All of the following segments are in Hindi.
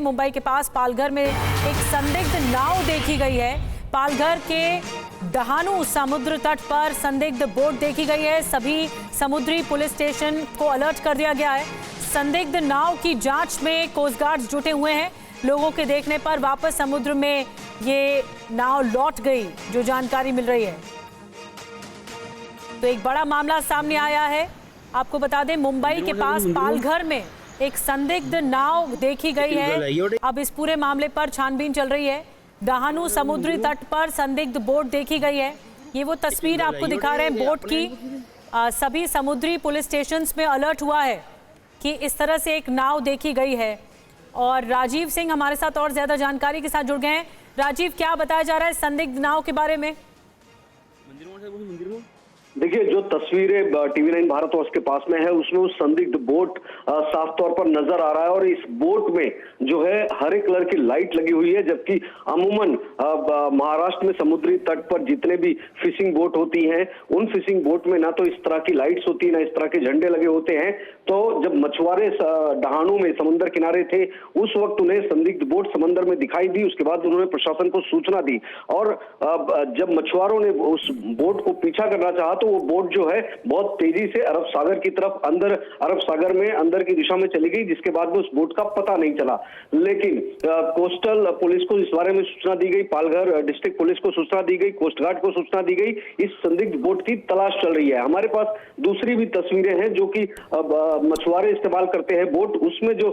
मुंबई के पास पालघर में एक संदिग्ध नाव देखी गई है। पालघर के डहाणू समुद्र तट पर संदिग्ध बोट देखी गई है। सभी समुद्री पुलिस स्टेशन को अलर्ट कर दिया गया है। संदिग्ध नाव की जांच में कोस्ट गार्ड जुटे हुए हैं। लोगों के देखने पर वापस समुद्र में ये नाव लौट गई, जो जानकारी मिल रही है। तो एक बड़ा मामला सामने आया है। आपको बता दें, मुंबई के पास पालघर में एक संदिग्ध नाव देखी गई है। अब इस पूरे मामले पर छानबीन चल रही है। डहाणू समुद्री तट पर संदिग्ध बोट देखी गई है। ये वो तस्वीर आपको दिखा रहे हैं बोट की। सभी समुद्री पुलिस स्टेशंस में अलर्ट हुआ है कि इस तरह से एक नाव देखी गई है। और राजीव सिंह हमारे साथ और ज्यादा जानकारी के साथ जुड़ गए हैं। राजीव, क्या बताया जा रहा है संदिग्ध नाव के बारे में? देखिए, जो तस्वीरें TV9 भारतवर्ष के पास में है उसमें उस संदिग्ध बोट साफ तौर पर नजर आ रहा है। और इस बोट में जो है हरे कलर की लाइट लगी हुई है, जबकि अमूमन महाराष्ट्र में समुद्री तट पर जितने भी फिशिंग बोट होती हैं उन फिशिंग बोट में ना तो इस तरह की लाइट्स होती है ना इस तरह के झंडे लगे होते हैं। तो जब मछुआरे डहाणू में समुद्र किनारे थे उस वक्त उन्हें संदिग्ध बोट समंदर में दिखाई दी। उसके बाद उन्होंने प्रशासन को सूचना दी और जब मछुआरों ने उस बोट को पीछा करना चाहा तो वो बोट जो है बहुत तेजी से अरब सागर की तरफ अंदर अरब सागर में अंदर की दिशा में चली गई, जिसके बाद में उस बोट का पता नहीं चला। लेकिन कोस्टल पुलिस को इस बारे में सूचना दी गई, पालघर डिस्ट्रिक्ट पुलिस को सूचना दी गई, कोस्ट गार्ड को सूचना दी गई। इस संदिग्ध बोट की तलाश चल रही है। हमारे पास दूसरी भी तस्वीरें हैं जो कि मछुआरे इस्तेमाल करते हैं बोट, उसमें जो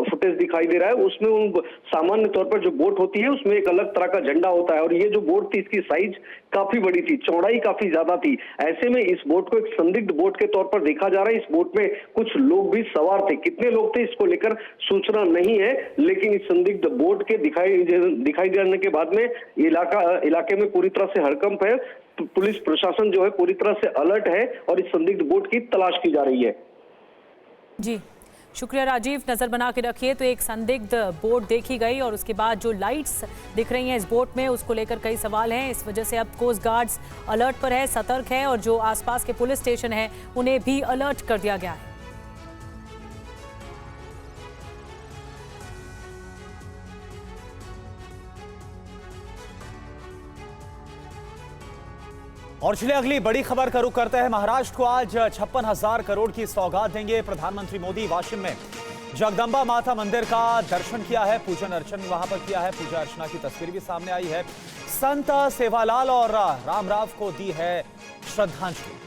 फुटेज दिखाई दे रहा है उसमें उन सामान्य तौर पर जो बोट होती है उसमें एक अलग तरह का झंडा होता है। और ये जो बोट थी इसकी साइज काफी बड़ी थी, चौड़ाई काफी ज्यादा थी। ऐसे में इस बोट को एक संदिग्ध बोट के तौर पर देखा जा रहा है। इस बोट में कुछ लोग भी सवार थे, कितने लोग थे इसको लेकर सूचना नहीं है, लेकिन इस संदिग्ध बोट के दिखाई देने के बाद में इलाके में पूरी तरह से हड़कंप है। पुलिस प्रशासन जो है पूरी तरह से अलर्ट है और इस संदिग्ध बोट की तलाश की जा रही है। जी, शुक्रिया राजीव। नजर बना के रखिए। तो एक संदिग्ध बोट देखी गई और उसके बाद जो लाइट्स दिख रही हैं इस बोट में, उसको लेकर कई सवाल हैं। इस वजह से अब कोस्ट गार्ड्स अलर्ट पर है, सतर्क है और जो आसपास के पुलिस स्टेशन हैं उन्हें भी अलर्ट कर दिया गया है। और चलिए अगली बड़ी खबर का रुख करते हैं। महाराष्ट्र को आज 56,000 करोड़ की सौगात देंगे प्रधानमंत्री मोदी। वाशिम में जगदंबा माता मंदिर का दर्शन किया है, पूजन अर्चन वहां पर किया है। पूजा अर्चना की तस्वीर भी सामने आई है। संत सेवालाल और रामराव को दी है श्रद्धांजलि।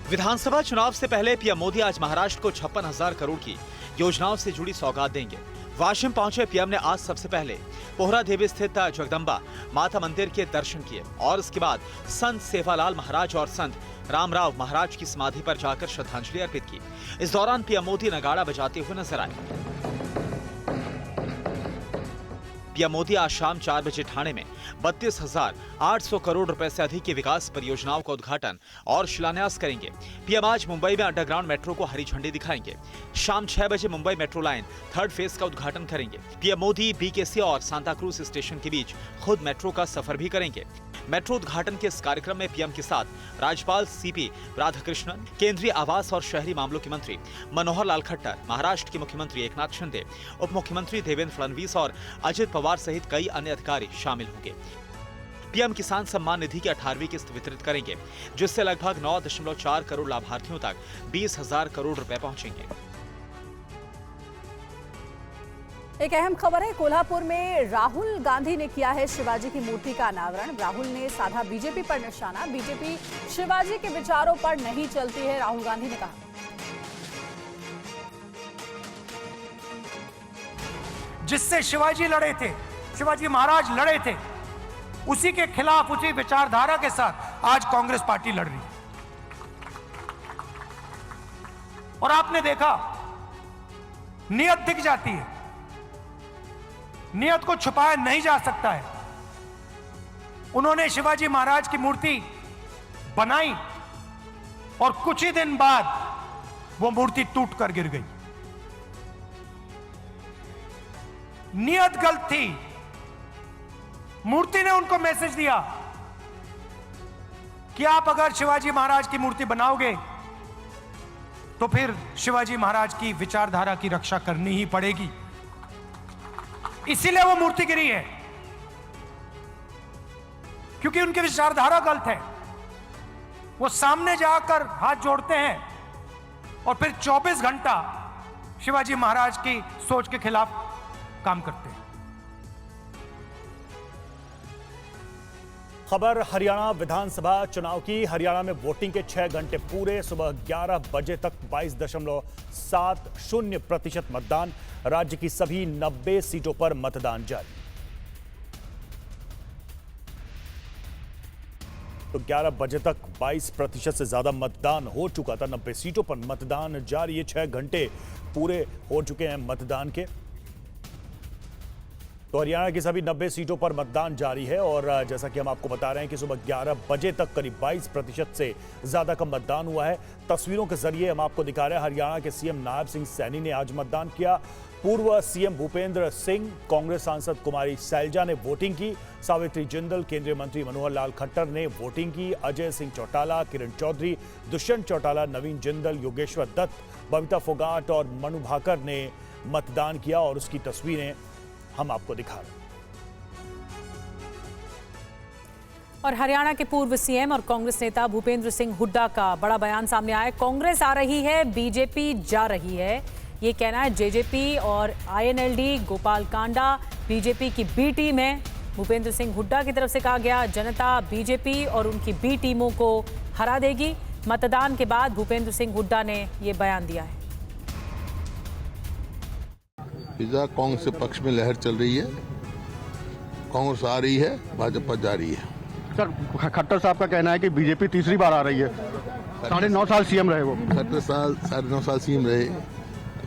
विधानसभा चुनाव से पहले पीएम मोदी आज महाराष्ट्र को 56,000 करोड़ की योजनाओं से जुड़ी सौगात देंगे। वाशिम पहुंचे पीएम ने आज सबसे पहले पोहरा देवी स्थित जगदंबा माता मंदिर के दर्शन किए और इसके बाद संत सेवालाल महाराज और संत रामराव महाराज की समाधि पर जाकर श्रद्धांजलि अर्पित की। इस दौरान पीएम मोदी नगाड़ा बजाते हुए नजर आए। पीएम मोदी आज शाम 4 बजे ठाणे में 32,800 करोड़ रुपए से अधिक की विकास परियोजनाओं का उद्घाटन और शिलान्यास करेंगे। पीएम आज मुंबई में अंडरग्राउंड मेट्रो को हरी झंडी दिखाएंगे। शाम 6 बजे Mumbai metro line 3rd phase का उद्घाटन करेंगे। पीएम मोदी BKC और सांता क्रूज स्टेशन के बीच खुद मेट्रो का सफर भी करेंगे। मेट्रो उद्घाटन के इस कार्यक्रम में पीएम के साथ राज्यपाल CP राधाकृष्णन, केंद्रीय आवास और शहरी मामलों के मंत्री मनोहर लाल खट्टर, महाराष्ट्र के मुख्यमंत्री एकनाथ शिंदे, उप मुख्यमंत्री देवेंद्र फडणवीस और अजित पवार सहित कई अन्य अधिकारी शामिल होंगे। पीएम किसान सम्मान निधि की 18वीं किस्त वितरित करेंगे, जिससे लगभग 9.4 करोड़ लाभार्थियों तक 20,000 करोड़ रुपए पहुंचेंगे। एक अहम खबर है, कोल्हापुर में राहुल गांधी ने किया है शिवाजी की मूर्ति का अनावरण। राहुल ने साधा बीजेपी पर निशाना। बीजेपी शिवाजी के विचारों पर नहीं चलती है, राहुल गांधी ने कहा। जिससे शिवाजी लड़े थे, शिवाजी महाराज लड़े थे, उसी के खिलाफ, उसी विचारधारा के साथ आज कांग्रेस पार्टी लड़ रही है। और आपने देखा, नियत दिख जाती है, नियत को छुपाया नहीं जा सकता है। उन्होंने शिवाजी महाराज की मूर्ति बनाई और कुछ ही दिन बाद वो मूर्ति टूट कर गिर गई। नियत गलत थी। मूर्ति ने उनको मैसेज दिया कि आप अगर शिवाजी महाराज की मूर्ति बनाओगे तो फिर शिवाजी महाराज की विचारधारा की रक्षा करनी ही पड़ेगी। इसीलिए वो मूर्ति गिरी है, क्योंकि उनकी विचारधारा गलत है। वो सामने जाकर हाथ जोड़ते हैं और फिर 24 घंटा शिवाजी महाराज की सोच के खिलाफ काम करते हैं। खबर हरियाणा विधानसभा चुनाव की। हरियाणा में वोटिंग के 6 घंटे पूरे। सुबह 11 बजे तक 22.70% मतदान। राज्य की सभी 90 सीटों पर मतदान जारी। तो 11 बजे तक 22% से ज्यादा मतदान हो चुका था। 90 सीटों पर मतदान जारी है। 6 घंटे पूरे हो चुके हैं मतदान के। तो हरियाणा की सभी 90 सीटों पर मतदान जारी है और जैसा कि हम आपको बता रहे हैं कि सुबह 11 बजे तक करीब 22% से ज्यादा का मतदान हुआ है। तस्वीरों के जरिए हम आपको दिखा रहे हैं हरियाणा के सीएम नायब सिंह सैनी ने आज मतदान किया। पूर्व सीएम भूपेंद्र सिंह, कांग्रेस सांसद कुमारी सैलजा ने वोटिंग की। सावित्री जिंदल, केंद्रीय मंत्री मनोहर लाल खट्टर ने वोटिंग की। अजय सिंह चौटाला, किरण चौधरी, दुष्यंत चौटाला, नवीन जिंदल, योगेश्वर दत्त, बबीता फोगाट और मनु भाकर ने मतदान किया और उसकी तस्वीरें हम आपको दिखा रहे हैं। और हरियाणा के पूर्व सीएम और कांग्रेस नेता भूपेंद्र सिंह हुड्डा का बड़ा बयान सामने आया। कांग्रेस आ रही है, बीजेपी जा रही है, ये कहना है जेजेपी और आईएनएलडी गोपाल कांडा बीजेपी की बी टीम है। भूपेंद्र सिंह हुड्डा की तरफ से कहा गया, जनता बीजेपी और उनकी बी टीमों को हरा देगी। मतदान के बाद भूपेंद्र सिंह हुड्डा ने ये बयान दिया है। पिज़्ज़ा कांग्रेस के पक्ष में लहर चल रही है। कांग्रेस आ रही है, भाजपा जा रही है। सर, खट्टर साहब का कहना है कि बीजेपी तीसरी बार आ रही है। 9.5 साल सीएम रहे वो। खट्टर साल 9.5 साल सीएम रहे।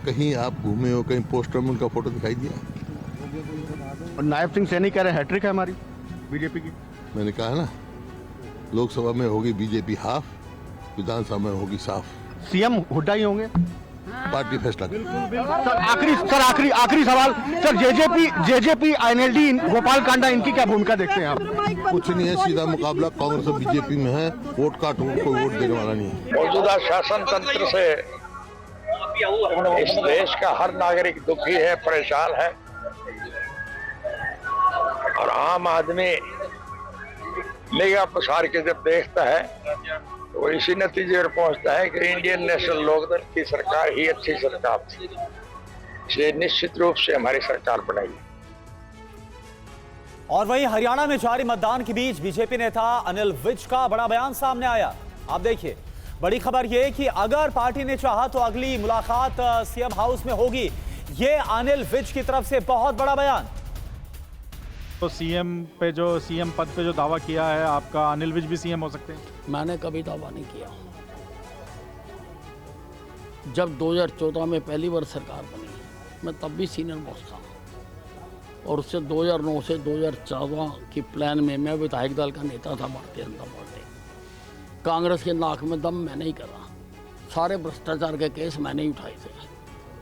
कहीं आप घूमे हो, कहीं पोस्टर में उनका फोटो दिखाई दिया? और नायब सिंह सैनी कह रहे हैं हैट्रिक है हमारी बीजेपी की। मैंने कहा ना, लोकसभा में होगी बीजेपी हाफ, विधानसभा में होगी साफ। सीएम हुड्डा ही होंगे। पार्टी फैसला करेगी। सर आखिरी सवाल sir, JJP INLD Gopal Kanda, इनकी क्या भूमिका देखते हैं आप? कुछ नहीं है, सीधा मुकाबला कांग्रेस और बीजेपी में है। वोट काट कोई वोट देने वाला नहीं है। मौजूदा शासन तंत्र से इस देश का हर नागरिक दुखी है, परेशान है और आम आदमी निगाह पसार के जब देखता है तो इसी नतीजे पर पहुंचता है कि इंडियन नेशनल लोकदल की सरकार ही अच्छी सरकार थी। इसलिए निश्चित रूप से हमारी सरकार बनाई। और वहीं हरियाणा में जारी मतदान के बीच बीजेपी नेता अनिल विज का बड़ा बयान सामने आया। आप देखिए, बड़ी खबर यह कि अगर पार्टी ने चाहा तो अगली मुलाकात सीएम हाउस में होगी। ये अनिल विज की तरफ से बहुत बड़ा बयान। तो सीएम पद पे जो दावा किया है आपका, अनिल विज भी सीएम हो सकते हैं? मैंने कभी दावा नहीं किया। जब 2014 में पहली बार सरकार बनी, मैं तब भी सीनियर मोस्ट था और उससे 2009 से 2014 की प्लान में मैं विधायक दल का नेता था भारतीय जनता पार्टी। कांग्रेस के नाक में दम मैंने ही करा। सारे भ्रष्टाचार के केस मैंने ही उठाए थे।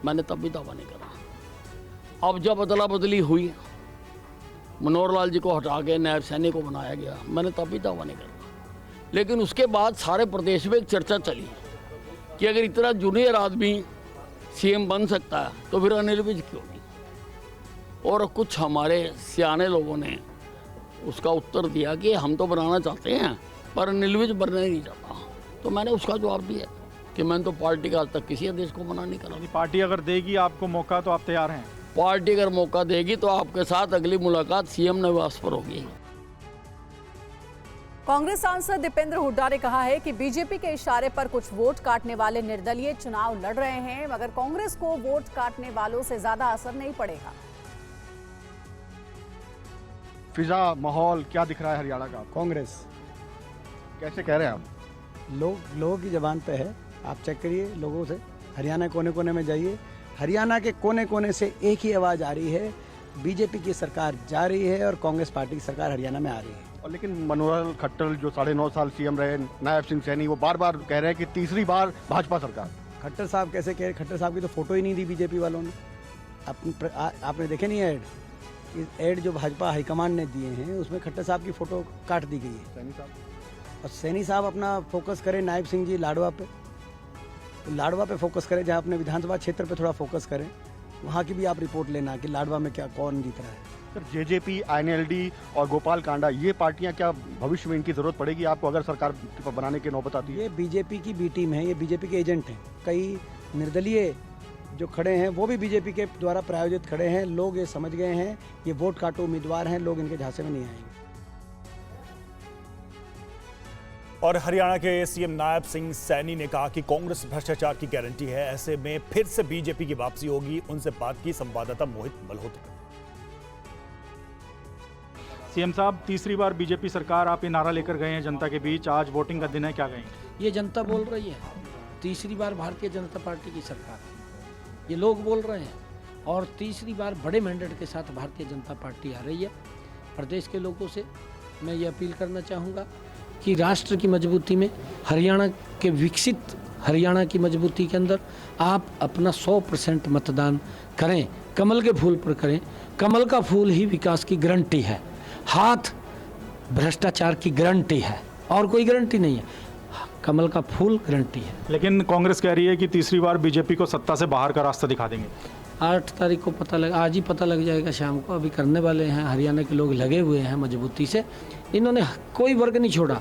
मैंने तब भी दावा नहीं करा। अब जब अदला बदली हुई, मनोहर लाल जी को हटा के नायब सैनी को बनाया गया, मैंने तब भी दावा नहीं करा। लेकिन उसके बाद सारे प्रदेश में एक चर्चा चली कि अगर इतना जूनियर आदमी सीएम बन सकता है तो फिर अनिल विज क्यों नहीं। और कुछ हमारे सियाने लोगों ने उसका उत्तर दिया कि हम तो बनाना चाहते हैं पर अनिल विज बनना ही नहीं चाहता। तो मैंने उसका जवाब दिया कि मैंने तो पार्टी का आज तक किसी आदेश को मना नहीं करा। पार्टी अगर देगी आपको मौका तो आप तैयार हैं? पार्टी अगर मौका देगी तो आपके साथ अगली मुलाकात सीएम निवास पर होगी। कांग्रेस सांसद दीपेंद्र हुड्डा ने कहा है कि बीजेपी के इशारे पर कुछ वोट काटने वाले निर्दलीय चुनाव लड़ रहे हैं, मगर कांग्रेस को वोट काटने वालों से ज्यादा असर नहीं पड़ेगा। फिजा माहौल क्या दिख रहा है हरियाणा का? कांग्रेस कैसे कह रहे हैं आप? लोगों की जबान पे है, आप चेक करिए लोगों से। हरियाणा कोने कोने में जाइए, हरियाणा के कोने कोने से एक ही आवाज आ रही है, बीजेपी की सरकार जा रही है और कांग्रेस पार्टी की सरकार हरियाणा में आ रही है। और लेकिन मनोहर खट्टर जो 9.5 साल सीएम रहे, नायब सिंह सैनी, वो बार बार कह रहे हैं कि तीसरी बार भाजपा सरकार। खट्टर साहब कैसे कह रहे? खट्टर साहब की तो फोटो ही नहीं दी बीजेपी वालों ने। आपने देखे नहीं ऐड जो भाजपा हाईकमान ने दिए हैं उसमें खट्टर साहब की फोटो काट दी गई है। सैनी साहब और सैनी साहब अपना फोकस करें नायब सिंह जी लाडवा पे। तो लाडवा पे फोकस करें, जहाँ अपने विधानसभा क्षेत्र पे थोड़ा फोकस करें, वहाँ की भी आप रिपोर्ट लेना कि लाडवा में क्या कौन जीत रहा है। सर जेजेपी, आईएनएलडी और गोपाल कांडा, ये पार्टियां क्या भविष्य में इनकी जरूरत पड़ेगी आपको अगर सरकार बनाने की नौबत आती है? ये बीजेपी की बी टीम है, ये बीजेपी के एजेंट हैं। कई निर्दलीय जो खड़े हैं वो भी बीजेपी के द्वारा प्रायोजित खड़े हैं। लोग ये समझ गए हैं ये वोट काटो उम्मीदवार हैं, लोग इनके झांसे में नहीं आएंगे। और हरियाणा के सीएम नायब सिंह सैनी ने कहा कि कांग्रेस भ्रष्टाचार की गारंटी है, ऐसे में फिर से बीजेपी की वापसी होगी। उनसे बात की संवाददाता मोहित मल्होत्रा। सीएम साहब, तीसरी बार बीजेपी सरकार, आप ये नारा लेकर गए हैं जनता के बीच, आज वोटिंग का दिन है, क्या कहेंगे? ये जनता बोल रही है, तीसरी बार भारतीय जनता पार्टी की सरकार, ये लोग बोल रहे हैं। और तीसरी बार बड़े मैंडेट के साथ भारतीय जनता पार्टी आ रही है। प्रदेश के लोगों से मैं ये अपील करना चाहूँगा कि राष्ट्र की मजबूती में, हरियाणा के विकसित हरियाणा की मजबूती के अंदर आप अपना 100% मतदान करें, कमल के फूल पर करें। कमल का फूल ही विकास की गारंटी है, हाथ भ्रष्टाचार की गारंटी है, और कोई गारंटी नहीं है, कमल का फूल गारंटी है। लेकिन कांग्रेस कह रही है कि तीसरी बार बीजेपी को सत्ता से बाहर का रास्ता दिखा देंगे। 8 तारीख को पता लग, आज ही पता लग जाएगा शाम को। अभी करने वाले हैं, हरियाणा के लोग लगे हुए हैं मजबूती से। इन्होंने कोई वर्ग नहीं छोड़ा।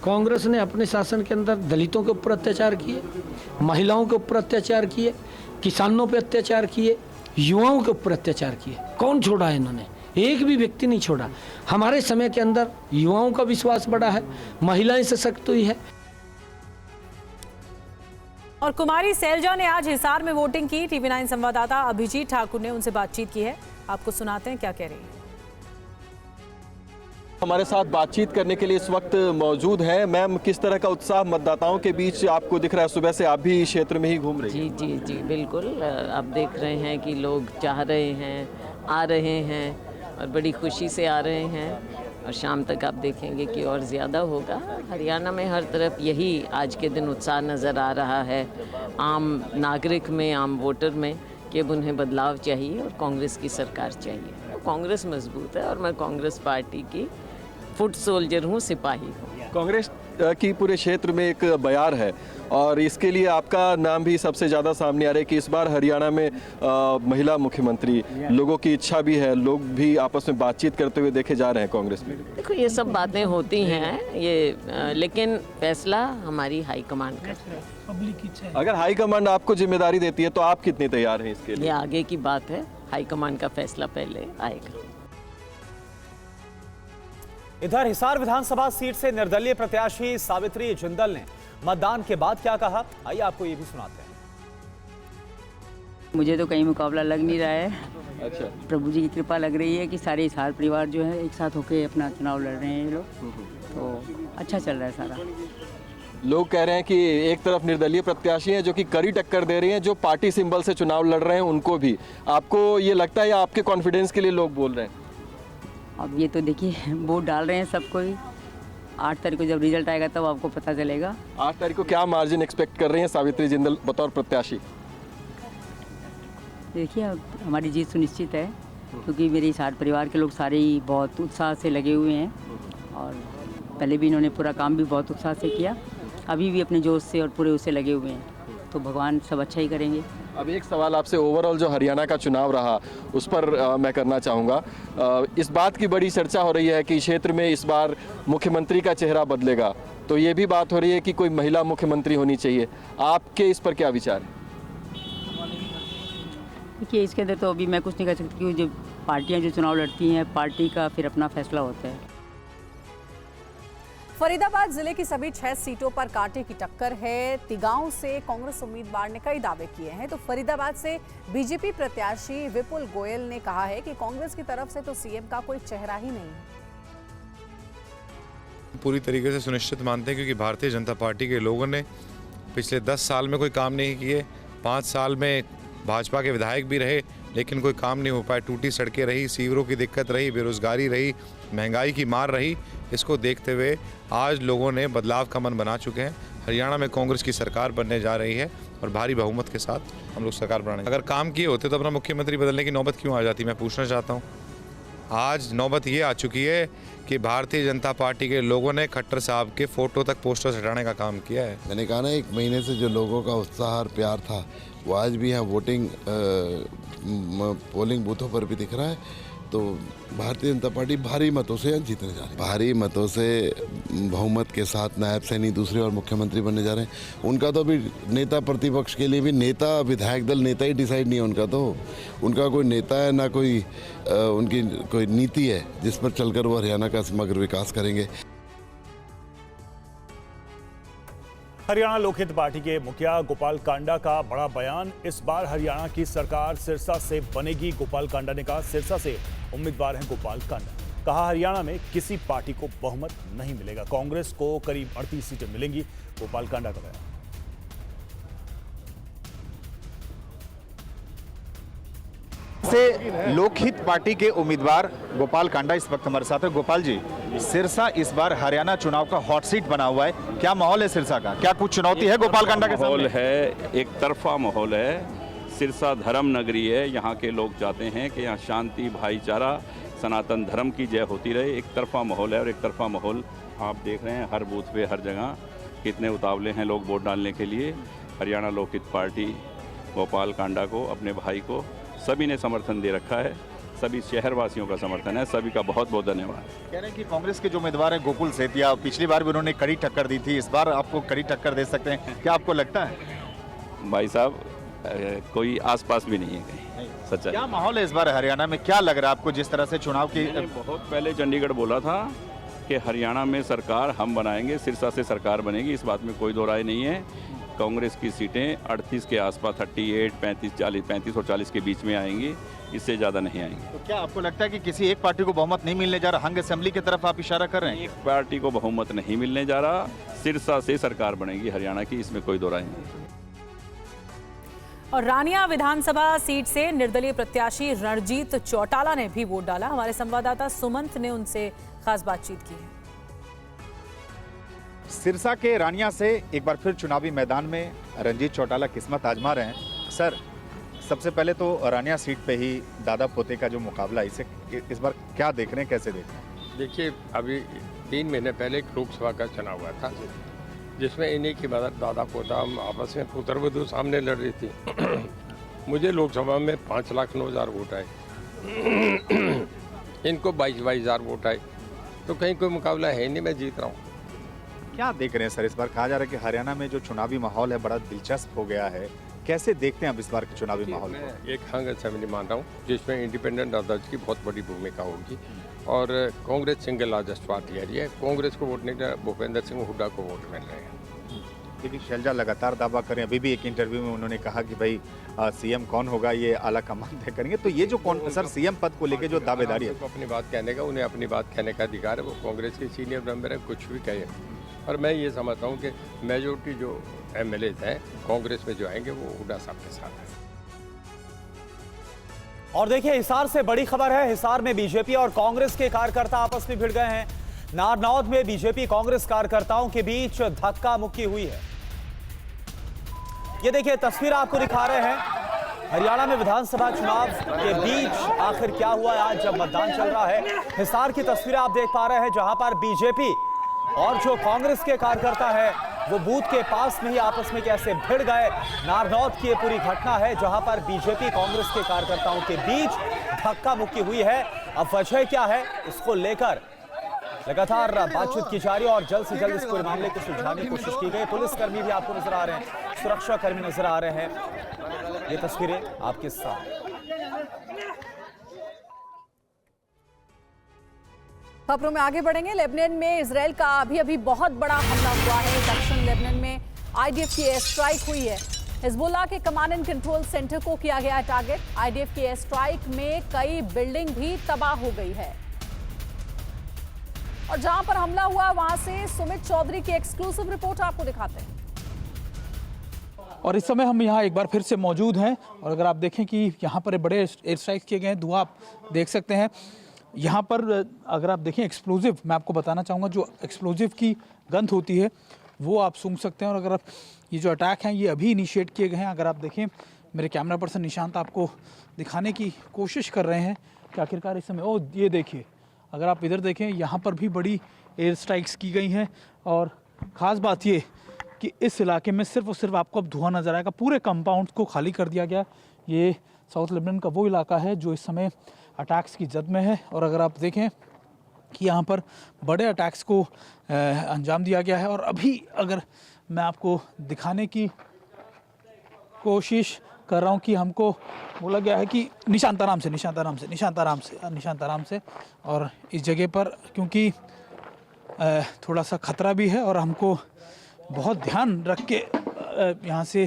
कांग्रेस ने अपने शासन के अंदर दलितों के ऊपर अत्याचार किए, महिलाओं के ऊपर अत्याचार किए, किसानों पे अत्याचार किए, युवाओं के ऊपर अत्याचार किए। कौन छोड़ा है इन्होंने? एक भी व्यक्ति नहीं छोड़ा। हमारे समय के अंदर युवाओं का विश्वास बढ़ा है, महिलाएं सशक्त हुई है। और कुमारी सैलजा ने आज हिसार में वोटिंग की। TV9 संवाददाता अभिजीत ठाकुर ने उनसे बातचीत की है, आपको सुनाते हैं क्या कह रही है। हमारे साथ बातचीत करने के लिए इस वक्त मौजूद है। मैम, किस तरह का उत्साह मतदाताओं के बीच आपको दिख रहा है? सुबह से आप भी क्षेत्र में ही घूम रही हैं। जी जी जी बिल्कुल, आप देख रहे हैं कि लोग चाह रहे हैं, आ रहे हैं और बड़ी खुशी से आ रहे हैं, और शाम तक आप देखेंगे कि और ज़्यादा होगा। हरियाणा में हर तरफ यही आज के दिन उत्साह नज़र आ रहा है, आम नागरिक में, आम वोटर में, कि अब उन्हें बदलाव चाहिए और कांग्रेस की सरकार चाहिए। कांग्रेस मजबूत है और मैं कांग्रेस पार्टी की फुट सोल्जर हूँ, सिपाही हूँ। कांग्रेस की पूरे क्षेत्र में एक बयार है और इसके लिए आपका नाम भी सबसे ज़्यादा सामने आ रहा है कि इस बार हरियाणा में महिला मुख्यमंत्री, लोगों की इच्छा भी है, लोग भी आपस में बातचीत करते हुए देखे जा रहे हैं कांग्रेस में। देखो, ये सब बातें होती हैं, ये लेकिन फैसला हमारी हाईकमान करती है, पब्लिक इच्छा है। अगर हाईकमान आपको जिम्मेदारी देती है तो आप कितने तैयार हैं इसके लिए? ये आगे की बात है, हाईकमान का फैसला पहले आएगा। इधर हिसार विधानसभा सीट से निर्दलीय प्रत्याशी सावित्री जिंदल ने मतदान के बाद क्या कहा, आइए आपको ये भी सुनाते हैं। मुझे तो कहीं मुकाबला लग नहीं रहा है। अच्छा। प्रभु जी की कृपा लग रही है कि सारे हिसार परिवार जो है एक साथ होके अपना चुनाव लड़ रहे हैं ये लोग, तो अच्छा चल रहा है सारा। लोग कह रहे हैं कि एक तरफ निर्दलीय प्रत्याशी हैं जो कि कड़ी टक्कर दे रही हैं, जो पार्टी सिंबल से चुनाव लड़ रहे हैं उनको भी। आपको ये लगता है या आपके कॉन्फिडेंस के लिए लोग बोल रहे हैं? अब ये तो देखिए, वोट डाल रहे हैं सबको ही। 8 तारीख को जब रिजल्ट आएगा तब आपको पता चलेगा। 8 तारीख को क्या मार्जिन एक्सपेक्ट कर रही हैं सावित्री जिंदल बतौर प्रत्याशी? देखिए, अब हमारी जीत सुनिश्चित है, क्योंकि मेरे हिसार परिवार के लोग सारे ही बहुत उत्साह से लगे हुए हैं, और पहले भी इन्होंने पूरा काम भी बहुत उत्साह से किया, अभी भी अपने जोश से और पूरे उससे लगे हुए हैं, तो भगवान सब अच्छा ही करेंगे। अब एक सवाल आपसे, ओवरऑल जो हरियाणा का चुनाव रहा उस पर मैं करना चाहूँगा। इस बात की बड़ी चर्चा हो रही है कि क्षेत्र में इस बार मुख्यमंत्री का चेहरा बदलेगा, तो ये भी बात हो रही है कि कोई महिला मुख्यमंत्री होनी चाहिए। आपके इस पर क्या विचार है? देखिए, इसके अंदर तो अभी मैं कुछ नहीं कह सकती, क्योंकि जो पार्टियाँ जो चुनाव लड़ती हैं, पार्टी का फिर अपना फैसला होता है। फरीदाबाद जिले की सभी 6 सीटों पर कांटे की टक्कर है। तिगांव से कांग्रेस उम्मीदवार ने कई दावे किए हैं, तो फरीदाबाद से बीजेपी प्रत्याशी विपुल गोयल ने कहा है कि कांग्रेस की तरफ से तो सीएम का कोई चेहरा ही नहीं है। पूरी तरीके से सुनिश्चित मानते हैं, क्योंकि भारतीय जनता पार्टी के लोगों ने पिछले 10 साल में कोई काम नहीं किए। 5 साल में भाजपा के विधायक भी रहे, लेकिन कोई काम नहीं हो पाया। टूटी सड़कें रही, सीवरों की दिक्कत रही, बेरोजगारी रही, महंगाई की मार रही। इसको देखते हुए आज लोगों ने बदलाव का मन बना चुके हैं। हरियाणा में कांग्रेस की सरकार बनने जा रही है और भारी बहुमत के साथ हम लोग सरकार बनाएंगे। अगर काम किए होते तो अपना मुख्यमंत्री बदलने की नौबत क्यों आ जाती, मैं पूछना चाहता हूँ। आज नौबत ये आ चुकी है कि भारतीय जनता पार्टी के लोगों ने खट्टर साहब के फोटो तक पोस्टर हटाने का काम किया है। मैंने कहा ना, 1 महीने से जो लोगों का उत्साह और प्यार था वो आज भी यहाँ पोलिंग बूथों पर भी दिख रहा है। तो भारतीय जनता पार्टी भारी मतों से जीतने जा रही है। भारी मतों से बहुमत के साथ नायब सैनी दूसरे और मुख्यमंत्री बनने जा रहे हैं। उनका तो अभी नेता प्रतिपक्ष के लिए भी नेता, विधायक दल नेता ही डिसाइड नहीं है उनका कोई नेता है ना कोई उनकी कोई नीति है जिस पर चलकर वो हरियाणा का समग्र विकास करेंगे। हरियाणा लोकहित पार्टी के मुखिया गोपाल कांडा का बड़ा बयान। इस बार हरियाणा की सरकार सिरसा से बनेगी। गोपाल कांडा ने कहा सिरसा से उम्मीदवार हैं गोपाल कांडा। कहा हरियाणा में किसी पार्टी को बहुमत नहीं मिलेगा, कांग्रेस को करीब 38 सीटें मिलेंगी। गोपाल कांडा का बयान। से लोकहित पार्टी के उम्मीदवार गोपाल कांडा इस वक्त हमारे साथ है। गोपाल जी, सिरसा इस बार हरियाणा चुनाव का हॉट सीट बना हुआ है, क्या माहौल है सिरसा का? क्या कुछ चुनौती है गोपाल कांडा के सामने? माहौल है, एक तरफा माहौल है। सिरसा धर्म नगरी है, यहाँ के लोग चाहते हैं कि यहाँ शांति, भाईचारा, सनातन धर्म की जय होती रहे। एक तरफा माहौल है और एक तरफा माहौल आप देख रहे हैं हर बूथ पे, हर जगह कितने उतावले हैं लोग वोट डालने के लिए। हरियाणा लोकहित पार्टी गोपाल कांडा को, अपने भाई को, सभी ने समर्थन दे रखा है। सभी शहरवासियों का समर्थन है। सभी का बहुत बहुत धन्यवाद। कह रहे हैं कि कांग्रेस के जो उम्मीदवार हैं गोकुल सेतिया, पिछली बार भी उन्होंने कड़ी टक्कर दी थी, इस बार आपको कड़ी टक्कर दे सकते हैं, क्या आपको लगता है? भाई साहब, कोई आसपास भी नहीं है कहीं, सच्चाई। क्या माहौल है इस बार हरियाणा में, क्या लग रहा है आपको जिस तरह से चुनाव की? बहुत पहले चंडीगढ़ बोला था कि हरियाणा में सरकार हम बनाएंगे, सिरसा से सरकार बनेगी, इस बात में कोई दो राय नहीं है। कांग्रेस की सीटें 38 के आसपास, 38, 35 और 40 के बीच में आएंगी, इससे ज़्यादा नहीं आएंगी। तो क्या आपको लगता है कि किसी एक पार्टी को बहुमत नहीं मिलने जा रहा? हंग असेंबली की तरफ आप इशारा कर रहे हैं? एक पार्टी को बहुमत नहीं मिलने जा रहा, सिरसा से सरकार बनेगी हरियाणा की, इसमें कोई दो राय नहीं। और रानिया विधानसभा सीट से निर्दलीय प्रत्याशी रणजीत चौटाला ने भी वोट डाला। हमारे संवाददाता सुमंत ने उनसे खास बातचीत की है। सिरसा के रानिया से एक बार फिर चुनावी मैदान में रणजीत चौटाला किस्मत आजमा रहे हैं। सर, सबसे पहले तो रानिया सीट पे ही दादा पोते का जो मुकाबला है, इसे इस बार क्या देख रहे हैं, कैसे देख रहे हैं? देखिए, अभी 3 महीने पहले एक लोकसभा का चुनाव हुआ था जिसमें इन्हीं की दादा पोता आपस में पुत्रवधू सामने लड़ रही थी। मुझे लोकसभा में 5,09,000 वोट आए, इनको 22,000 वोट आए, तो कहीं कोई मुकाबला है नहीं, मैं जीत रहा हूँ। क्या देख रहे हैं सर, इस बार कहा जा रहा है कि हरियाणा में जो चुनावी माहौल है बड़ा दिलचस्प हो गया है, कैसे देखते हैं अब इस बार के चुनावी माहौल को? एक हंग असेंबली मान रहा हूँ जिसमें इंडिपेंडेंट अदर्स की बहुत बड़ी भूमिका होगी और कांग्रेस सिंगल लार्जेस्ट पार्टी है। ये कांग्रेस को वोट नहीं, भूपेंद्र सिंह हुड्डा को वोट मिल रहे हैं। लेकिन शैलजा लगातार दावा करें, अभी भी एक इंटरव्यू में उन्होंने कहा कि भाई सीएम कौन होगा ये आला कमान तय करेंगे। तो ये जो सर सीएम पद को लेके जो दावेदारी है, अपनी बात कहने का, उन्हें अपनी बात कहने का अधिकार है। वो कांग्रेस के सीनियर मेंबर है, कुछ भी कहे। और मैं ये समझता हूँ कि मेजोरिटी जो एमएलए हैं कांग्रेस में जो आएंगे वो हुड्डा साहब के साथ है। और देखिए, हिसार से बड़ी खबर है। हिसार में बीजेपी और कांग्रेस के कार्यकर्ता आपस में भिड़ गए हैं। नारनौद में बीजेपी कांग्रेस कार्यकर्ताओं के बीच धक्का मुक्की हुई है। ये देखिए तस्वीर आपको दिखा रहे हैं। हरियाणा में विधानसभा चुनाव के बीच आखिर क्या हुआ आज जब मतदान चल रहा है। हिसार की तस्वीरें आप देख पा रहे हैं जहां पर बीजेपी और जो कांग्रेस के कार्यकर्ता है वो बूथ के पास में ही आपस में कैसे भिड़ गए। नारनौद की ये पूरी घटना है जहां पर बीजेपी कांग्रेस के कार्यकर्ताओं के बीच धक्का मुक्की हुई है। अब वजह क्या है, इसको लेकर लगातार बातचीत की जा रही है और जल्द से जल्द इस पूरे मामले को सुलझाने की कोशिश की गई। पुलिसकर्मी भी आपको नजर आ रहे हैं, सुरक्षा कर्मी नजर आ रहे हैं। ये तस्वीरें आपके साथ। खबरों में आगे बढ़ेंगे। लेबनान में इजराइल का अभी बहुत बड़ा हमला हुआ है। दक्षिण लेबनान में आईडीएफ की एयर स्ट्राइक हुई है। हिजबुल्लाह के कमांड एंड कंट्रोल सेंटर को किया गया टारगेट। आईडीएफ की एयर स्ट्राइक में कई बिल्डिंग भी तबाह हो गई है। और जहां पर हमला हुआ वहां से सुमित चौधरी की एक्सक्लूसिव रिपोर्ट आपको दिखाते हैं। और इस समय हम यहाँ एक बार फिर से मौजूद हैं और अगर आप देखें कि यहाँ पर बड़े एयर स्ट्राइक किए गए हैं, धुआं आप देख सकते हैं। यहाँ पर अगर आप देखें एक्सप्लोजिव, मैं आपको बताना चाहूँगा जो एक्सप्लोजिव की गंध होती है वो आप सूंघ सकते हैं। और अगर आप ये जो अटैक हैं ये अभी इनिशिएट किए गए हैं। अगर आप देखें मेरे कैमरा पर्सन निशांत आपको दिखाने की कोशिश कर रहे हैं कि आखिरकार इस समय ये देखिए, अगर आप इधर देखें यहाँ पर भी बड़ी एयर स्ट्राइक्स की गई हैं। और ख़ास बात ये कि इस इलाके में सिर्फ और सिर्फ आपको अब धुआं नज़र आएगा। पूरे कंपाउंड को खाली कर दिया गया। ये साउथ लेबनान का वो इलाका है जो इस समय अटैक्स की जद में है। और अगर आप देखें कि यहाँ पर बड़े अटैक्स को अंजाम दिया गया है। और अभी अगर मैं आपको दिखाने की कोशिश कर रहा हूँ कि हमको बोला गया है कि निशांत आराम से। और इस जगह पर क्योंकि थोड़ा सा ख़तरा भी है और हमको बहुत ध्यान रख के यहाँ से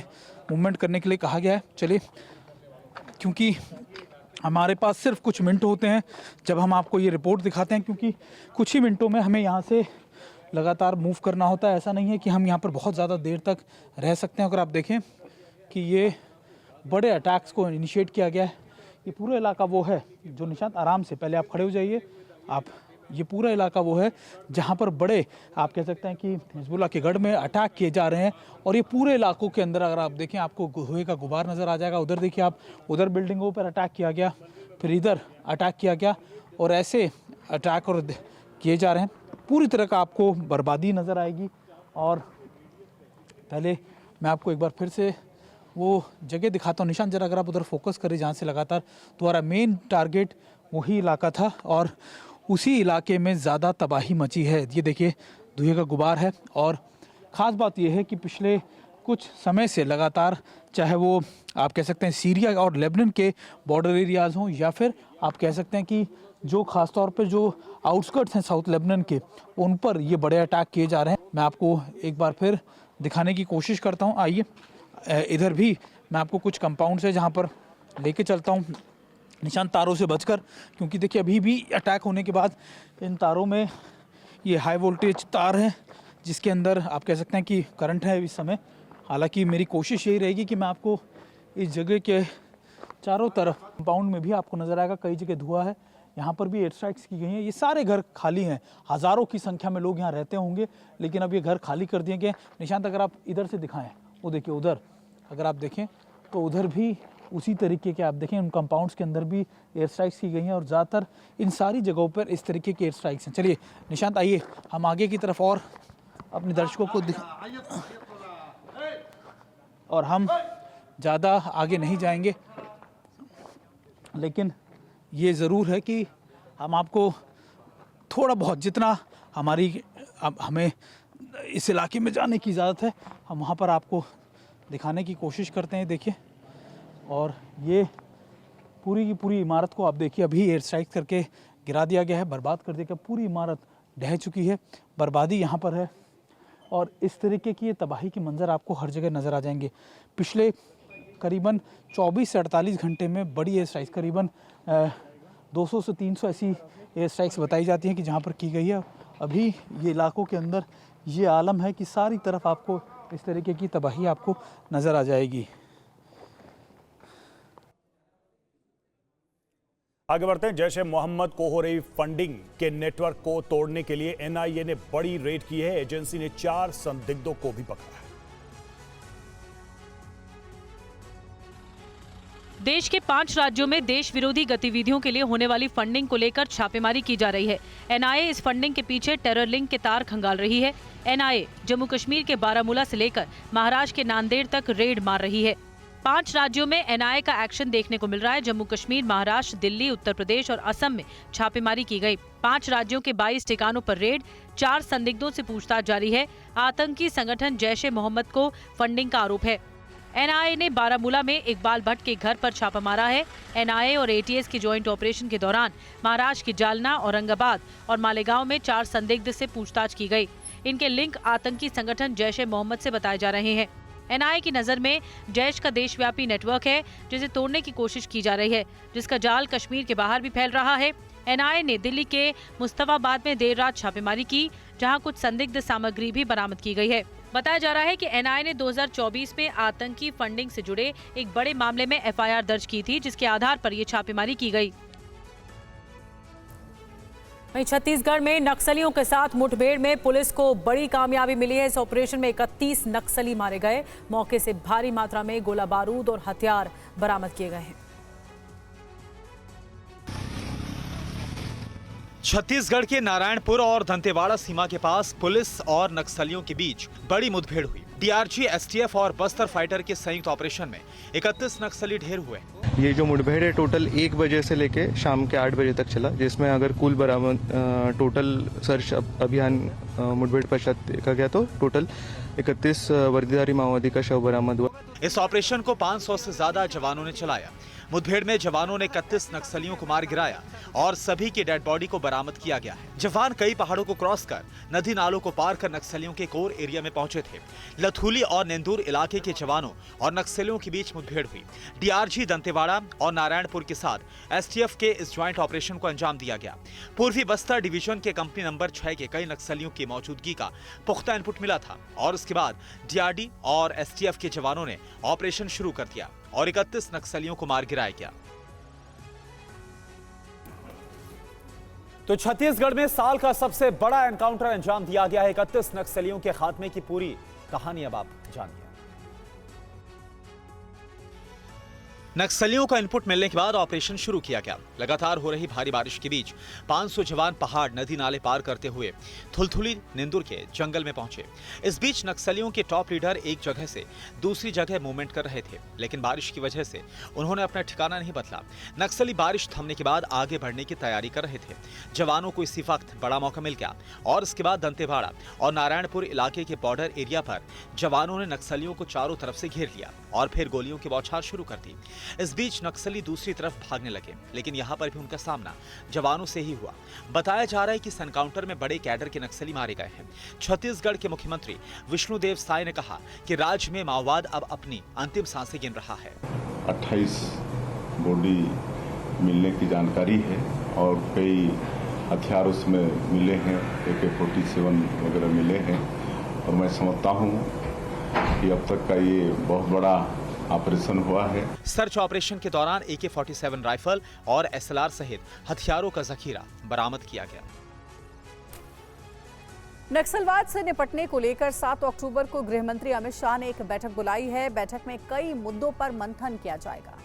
मूवमेंट करने के लिए कहा गया है। चलिए, क्योंकि हमारे पास सिर्फ कुछ मिनट होते हैं जब हम आपको ये रिपोर्ट दिखाते हैं, क्योंकि कुछ ही मिनटों में हमें यहाँ से लगातार मूव करना होता है। ऐसा नहीं है कि हम यहाँ पर बहुत ज़्यादा देर तक रह सकते हैं। अगर आप देखें कि ये बड़े अटैक्स को इनिशिएट किया गया है। ये पूरा इलाका वो है जो निशांत आराम से, पहले आप खड़े हो जाइए आप, ये पूरा इलाका वो है जहाँ पर बड़े आप कह सकते हैं कि हिजबुल्लाह के गढ़ में अटैक किए जा रहे हैं। और ये पूरे इलाकों के अंदर अगर आप देखें आपको धुएं का गुबार नज़र आ जाएगा। उधर देखिए आप, उधर बिल्डिंगों पर अटैक किया गया, फिर इधर अटैक किया गया और ऐसे अटैक और किए जा रहे हैं। पूरी तरह का आपको बर्बादी नज़र आएगी। और पहले मैं आपको एक बार फिर से वो जगह दिखाता हूँ। निशान, जरा अगर आप उधर फोकस करें जहाँ से लगातार तुम्हारा मेन टारगेट वही इलाका था और उसी इलाके में ज़्यादा तबाही मची है। ये देखिए धुएं का गुबार है। और ख़ास बात यह है कि पिछले कुछ समय से लगातार, चाहे वो आप कह सकते हैं सीरिया और लेबनान के बॉर्डर एरियाज़ हों या फिर आप कह सकते हैं कि जो ख़ास तौर पे जो आउटस्कर्ट्स हैं साउथ लेबनान के, उन पर ये बड़े अटैक किए जा रहे हैं। मैं आपको एक बार फिर दिखाने की कोशिश करता हूँ। आइए, इधर भी मैं आपको कुछ कंपाउंड है जहाँ पर लेके चलता हूँ निशान, तारों से बचकर, क्योंकि देखिए अभी भी अटैक होने के बाद इन तारों में ये हाई वोल्टेज तार हैं जिसके अंदर आप कह सकते हैं कि करंट है इस समय। हालांकि मेरी कोशिश यही रहेगी कि मैं आपको इस जगह के चारों तरफ कंपाउंड में भी आपको नज़र आएगा, कई जगह धुआं है। यहाँ पर भी एयर स्ट्राइक्स की गई हैं। ये सारे घर खाली हैं, हज़ारों की संख्या में लोग यहाँ रहते होंगे, लेकिन अब ये घर खाली कर दिए गए। निशांत, अगर आप इधर से दिखाएं, वो देखिए उधर अगर आप देखें तो उधर भी उसी तरीके के आप देखें उन कंपाउंड्स के अंदर भी एयर स्ट्राइक्स की गई हैं और ज़्यादातर इन सारी जगहों पर इस तरीके के एयर स्ट्राइक्स हैं। चलिए निशांत, आइए हम आगे की तरफ और अपने दर्शकों को और हम ज़्यादा आगे नहीं जाएंगे, लेकिन ये ज़रूर है कि हम आपको थोड़ा बहुत जितना हमें इस इलाके में जाने की इजाज़त है हम वहाँ पर आपको दिखाने की कोशिश करते हैं। देखिए, और ये पूरी की पूरी इमारत को आप देखिए अभी एयर स्ट्राइक करके गिरा दिया गया है, बर्बाद कर दिया गया। पूरी इमारत ढह चुकी है, बर्बादी यहाँ पर है और इस तरीके की ये तबाही के मंजर आपको हर जगह नज़र आ जाएंगे। पिछले करीबन 24 से 48 घंटे में बड़ी एयर स्ट्राइक्स करीबन 200 से 300 ऐसी एयर स्ट्राइक्स बताई जाती हैं कि जहाँ पर की गई है। अभी ये इलाकों के अंदर ये आलम है कि सारी तरफ आपको इस तरीके की तबाही आपको नज़र आ जाएगी। आगे बढ़ते हैं। जैश ए मोहम्मद को हो रही फंडिंग के नेटवर्क को तोड़ने के लिए एनआईए ने बड़ी रेड की है। एजेंसी ने 4 संदिग्धों को भी पकड़ा है। देश के 5 राज्यों में देश विरोधी गतिविधियों के लिए होने वाली फंडिंग को लेकर छापेमारी की जा रही है। एनआईए इस फंडिंग के पीछे टेरर लिंक के तार खंगाल रही है। एनआईए जम्मू कश्मीर के बारामूला से लेकर महाराष्ट्र के नांदेड़ तक रेड मार रही है। 5 राज्यों में एनआईए का एक्शन देखने को मिल रहा है। जम्मू कश्मीर, महाराष्ट्र, दिल्ली, उत्तर प्रदेश और असम में छापेमारी की गई। 5 राज्यों के 22 ठिकानों पर रेड, 4 संदिग्धों से पूछताछ जारी है। आतंकी संगठन जैश ए मोहम्मद को फंडिंग का आरोप है। एनआईए ने बारामूला में इकबाल भट्ट के घर पर छापा मारा है। एनआईए और एटीएस के ज्वाइंट ऑपरेशन के दौरान महाराष्ट्र के जालना, औरंगाबाद और मालेगांव में 4 संदिग्ध से पूछताछ की गई। इनके लिंक आतंकी संगठन जैश ए मोहम्मद से बताए जा रहे हैं। एनआईए की नजर में जैश का देशव्यापी नेटवर्क है जिसे तोड़ने की कोशिश की जा रही है, जिसका जाल कश्मीर के बाहर भी फैल रहा है। एनआईए ने दिल्ली के मुस्तफाबाद में देर रात छापेमारी की, जहां कुछ संदिग्ध सामग्री भी बरामद की गई है। बताया जा रहा है कि एनआईए ने 2024 में आतंकी फंडिंग से जुड़े एक बड़े मामले में एफआईआर दर्ज की थी, जिसके आधार पर ये छापेमारी की गई। वहीं छत्तीसगढ़ में नक्सलियों के साथ मुठभेड़ में पुलिस को बड़ी कामयाबी मिली है। इस ऑपरेशन में 31 नक्सली मारे गए। मौके से भारी मात्रा में गोला बारूद और हथियार बरामद किए गए हैं। छत्तीसगढ़ के नारायणपुर और दंतेवाड़ा सीमा के पास पुलिस और नक्सलियों के बीच बड़ी मुठभेड़ हुई। डीआरजी, एसटीएफ और बस्तर फाइटर के संयुक्त ऑपरेशन में 31 नक्सली ढेर हुए। ये जो मुठभेड़ है टोटल 1 बजे से लेके शाम के 8 बजे तक चला, जिसमें अगर कुल बरामद टोटल सर्च अभियान मुठभेड़ पश्चात देखा गया तो टोटल 31 वर्दीधारी माओवादी का शव बरामद हुआ। इस ऑपरेशन को 500 से ज्यादा जवानों ने चलाया। मुठभेड़ में जवानों ने 31 नक्सलियों को मार गिराया और सभी की डेड बॉडी को बरामद किया गया है। जवान कई पहाड़ों को क्रॉस कर नदी नालों को पार कर नक्सलियों के कोर एरिया में पहुंचे थे। लथूली और नेंदूर इलाके के जवानों और नक्सलियों के बीच मुठभेड़ हुई। डीआरजी दंतेवाड़ा और नारायणपुर के साथ एसटीएफ के इस ज्वाइंट ऑपरेशन को अंजाम दिया गया। पूर्वी बस्तर डिवीजन के कंपनी नंबर 6 के कई नक्सलियों की मौजूदगी का पुख्ता इनपुट मिला था और उसके बाद डीआरडी और एसटीएफ के जवानों ने ऑपरेशन शुरू कर दिया और 31 नक्सलियों को मार गिराया गया। तो छत्तीसगढ़ में साल का सबसे बड़ा एनकाउंटर अंजाम दिया गया है। 31 नक्सलियों के खात्मे की पूरी कहानी अब आप जानिए। नक्सलियों का इनपुट मिलने के बाद ऑपरेशन शुरू किया गया। लगातार हो रही भारी बारिश के बीच 500 जवान पहाड़ नदी नाले पार करते हुए थुलथुली नेंदुर के जंगल में पहुंचे। इस बीच नक्सलियों के टॉप लीडर एक जगह से दूसरी जगह मूवमेंट कर रहे थे, लेकिन बारिश की वजह से उन्होंने अपना ठिकाना नहीं बदला। नक्सली बारिश थमने के बाद आगे बढ़ने की तैयारी कर रहे थे। जवानों को इसी वक्त बड़ा मौका मिल गया और इसके बाद दंतेवाड़ा और नारायणपुर इलाके के बॉर्डर एरिया पर जवानों ने नक्सलियों को चारों तरफ से घेर लिया और फिर गोलियों की बौछार शुरू कर दी। इस बीच नक्सली दूसरी तरफ भागने लगे, लेकिन यहां पर भी उनका सामना जवानों से ही हुआ। बताया जा रहा है कि इस एनकाउंटर में बड़े कैडर के नक्सली मारे गए हैं। छत्तीसगढ़ के मुख्यमंत्री विष्णुदेव साय ने कहा कि राज्य में माओवाद अब अपनी अंतिम सांसें गिन रहा है। 28 बॉडी मिलने की जानकारी है और कई हथियार उसमें मिले हैं, AK-47 वगैरह मिले हैं और मैं समझता हूँ कि अब तक का ये बहुत बड़ा ऑपरेशन हुआ है। सर्च ऑपरेशन के दौरान AK-47 राइफल और SLR सहित हथियारों का जखीरा बरामद किया गया। नक्सलवाद से निपटने को लेकर 7 अक्टूबर को गृह मंत्री अमित शाह ने एक बैठक बुलाई है। बैठक में कई मुद्दों पर मंथन किया जाएगा।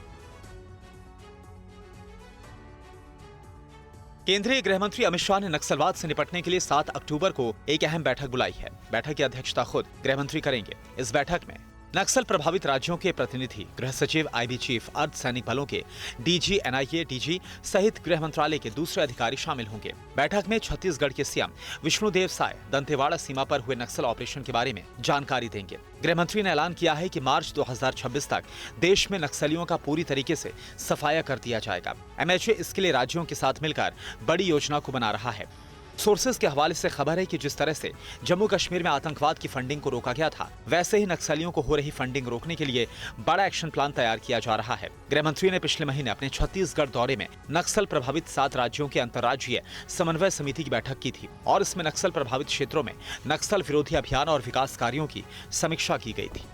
केंद्रीय गृह मंत्री अमित शाह ने नक्सलवाद से निपटने के लिए 7 अक्टूबर को एक अहम बैठक बुलाई है। बैठक की अध्यक्षता खुद गृह मंत्री करेंगे। इस बैठक में नक्सल प्रभावित राज्यों के प्रतिनिधि, गृह सचिव, IB चीफ, अर्धसैनिक बलों के DG, NIA, DG सहित गृह मंत्रालय के दूसरे अधिकारी शामिल होंगे। बैठक में छत्तीसगढ़ के सीएम विष्णुदेव साय दंतेवाड़ा सीमा पर हुए नक्सल ऑपरेशन के बारे में जानकारी देंगे। गृह मंत्री ने ऐलान किया है कि मार्च 2026 तक देश में नक्सलियों का पूरी तरीके से सफाया कर दिया जाएगा। MHA इसके लिए राज्यों के साथ मिलकर बड़ी योजना को बना रहा है। सोर्सेज के हवाले से खबर है कि जिस तरह से जम्मू कश्मीर में आतंकवाद की फंडिंग को रोका गया था, वैसे ही नक्सलियों को हो रही फंडिंग रोकने के लिए बड़ा एक्शन प्लान तैयार किया जा रहा है। गृह मंत्री ने पिछले महीने अपने छत्तीसगढ़ दौरे में नक्सल प्रभावित 7 राज्यों के अंतर्राज्यीय समन्वय समिति की बैठक की थी और इसमें नक्सल प्रभावित क्षेत्रों में नक्सल विरोधी अभियान और विकास कार्यों की समीक्षा की गई थी।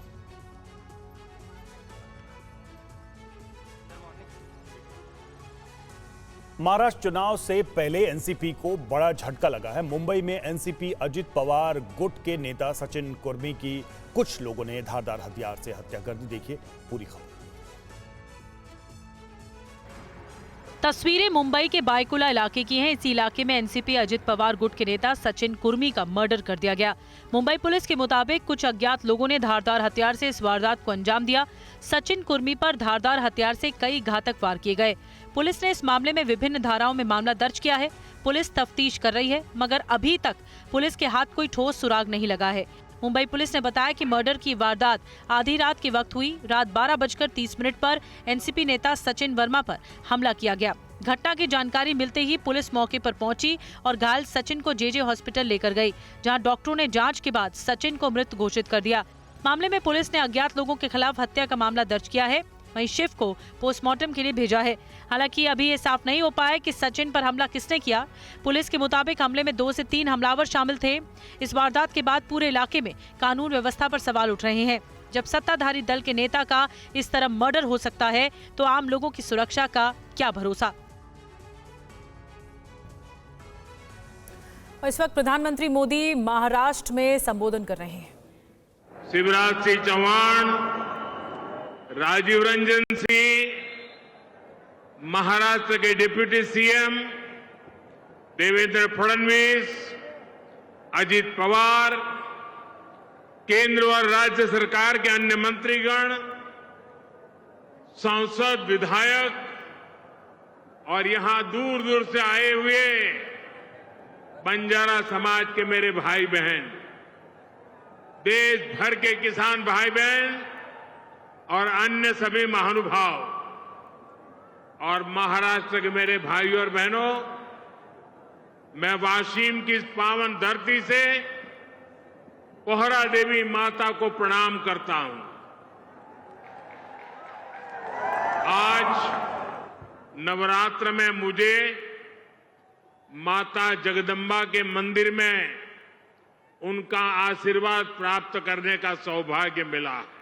महाराष्ट्र चुनाव से पहले एनसीपी को बड़ा झटका लगा है। मुंबई में एनसीपी अजित पवार गुट के नेता सचिन कुर्मी की कुछ लोगों ने धारदार हथियार से हत्या कर दी। देखिए पूरी खबर। तस्वीरें मुंबई के बायकुला इलाके की हैं। इसी इलाके में एनसीपी अजित पवार गुट के नेता सचिन कुर्मी का मर्डर कर दिया गया। मुंबई पुलिस के मुताबिक कुछ अज्ञात लोगों ने धारदार हथियार से इस वारदात को अंजाम दिया। सचिन कुर्मी पर धारदार हथियार से कई घातक वार किए गए। पुलिस ने इस मामले में विभिन्न धाराओं में मामला दर्ज किया है। पुलिस तफ्तीश कर रही है, मगर अभी तक पुलिस के हाथ कोई ठोस सुराग नहीं लगा है। मुंबई पुलिस ने बताया कि मर्डर की वारदात आधी रात के वक्त हुई। रात 12:30 पर एनसीपी नेता सचिन वर्मा पर हमला किया गया। घटना की जानकारी मिलते ही पुलिस मौके पर पहुंची और घायल सचिन को जेजे हॉस्पिटल लेकर गई, जहां डॉक्टरों ने जांच के बाद सचिन को मृत घोषित कर दिया। मामले में पुलिस ने अज्ञात लोगों के खिलाफ हत्या का मामला दर्ज किया है। वहीं शिव को पोस्टमार्टम के लिए भेजा है। हालांकि अभी ये साफ नहीं हो पाया कि सचिन पर हमला किसने किया। पुलिस के मुताबिक हमले में 2 से 3 हमलावर शामिल थे। इस वारदात के बाद पूरे इलाके में कानून व्यवस्था पर सवाल उठ रहे हैं। जब सत्ताधारी दल के नेता का इस तरह मर्डर हो सकता है, तो आम लोगों की सुरक्षा का क्या भरोसा। और इस वक्त प्रधानमंत्री मोदी महाराष्ट्र में संबोधन कर रहे हैं। शिवराज सिंह चौहान, राजीव रंजन सिंह, महाराष्ट्र के डिप्टी सीएम देवेंद्र फडणवीस, अजित पवार, केंद्र और राज्य सरकार के अन्य मंत्रीगण, सांसद, विधायक और यहां दूर दूर से आए हुए बंजारा समाज के मेरे भाई बहन, देश भर के किसान भाई बहन और अन्य सभी महानुभाव और महाराष्ट्र के मेरे भाइयों और बहनों, मैं वाशिम की इस पावन धरती से पोहरा देवी माता को प्रणाम करता हूं। आज नवरात्र में मुझे माता जगदम्बा के मंदिर में उनका आशीर्वाद प्राप्त करने का सौभाग्य मिला है।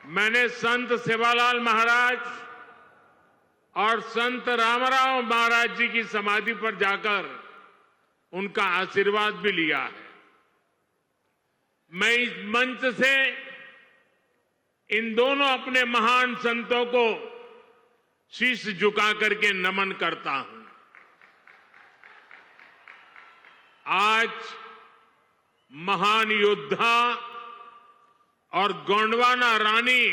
मैंने संत सेवालाल महाराज और संत रामराव महाराज जी की समाधि पर जाकर उनका आशीर्वाद भी लिया है। मैं इस मंच से इन दोनों अपने महान संतों को शीश झुका करके नमन करता हूं। आज महान योद्धा और गोंडवाना रानी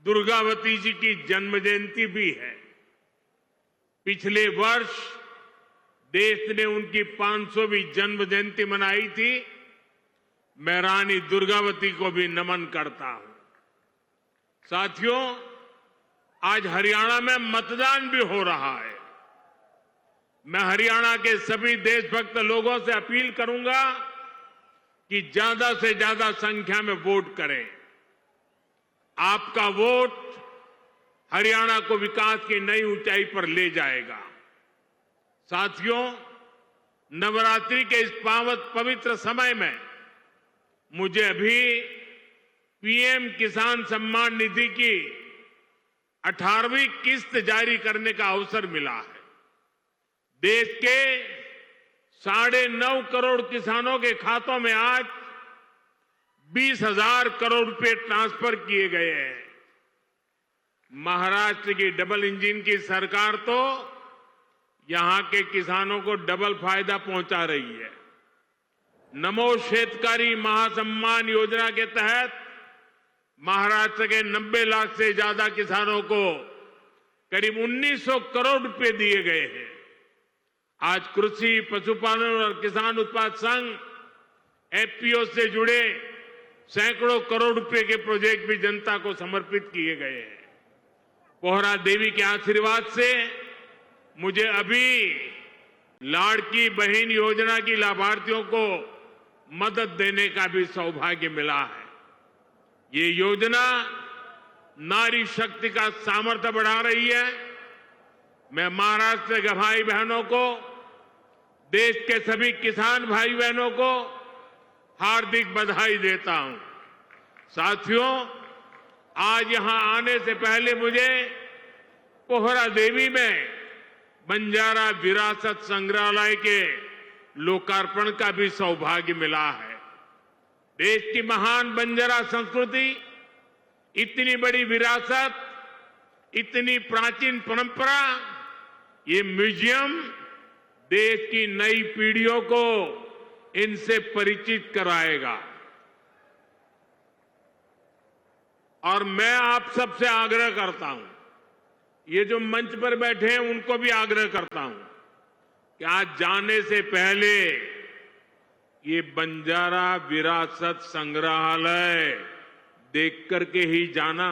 दुर्गावती जी की जन्म जयंती भी है। पिछले वर्ष देश ने उनकी 500वीं जन्म जयंती मनाई थी। मैं रानी दुर्गावती को भी नमन करता हूं। साथियों, आज हरियाणा में मतदान भी हो रहा है। मैं हरियाणा के सभी देशभक्त लोगों से अपील करूंगा कि ज्यादा से ज्यादा संख्या में वोट करें। आपका वोट हरियाणा को विकास की नई ऊंचाई पर ले जाएगा। साथियों, नवरात्रि के इस पवित्र समय में मुझे अभी पीएम किसान सम्मान निधि की 18वीं किस्त जारी करने का अवसर मिला है। देश के 9.5 करोड़ किसानों के खातों में आज 20,000 करोड़ रुपए ट्रांसफर किए गए हैं। महाराष्ट्र की डबल इंजन की सरकार तो यहां के किसानों को डबल फायदा पहुंचा रही है। नमो शेतकारी महासम्मान योजना के तहत महाराष्ट्र के 90 लाख से ज्यादा किसानों को करीब 1900 करोड़ रुपए दिए गए हैं। आज कृषि, पशुपालन और किसान उत्पाद संघ एफपीओ से जुड़े सैकड़ों करोड़ रुपए के प्रोजेक्ट भी जनता को समर्पित किए गए हैं। पोहरा देवी के आशीर्वाद से मुझे अभी लाड़की बहन योजना की लाभार्थियों को मदद देने का भी सौभाग्य मिला है। ये योजना नारी शक्ति का सामर्थ्य बढ़ा रही है। मैं महाराष्ट्र के भाई बहनों को, देश के सभी किसान भाई बहनों को हार्दिक बधाई देता हूं। साथियों, आज यहां आने से पहले मुझे पोहरा देवी में बंजारा विरासत संग्रहालय के लोकार्पण का भी सौभाग्य मिला है। देश की महान बंजारा संस्कृति, इतनी बड़ी विरासत, इतनी प्राचीन परंपरा, ये म्यूजियम देश की नई पीढ़ियों को इनसे परिचित कराएगा। और मैं आप सबसे आग्रह करता हूं, ये जो मंच पर बैठे हैं उनको भी आग्रह करता हूं कि आज जाने से पहले ये बंजारा विरासत संग्रहालय देख करके ही जाना।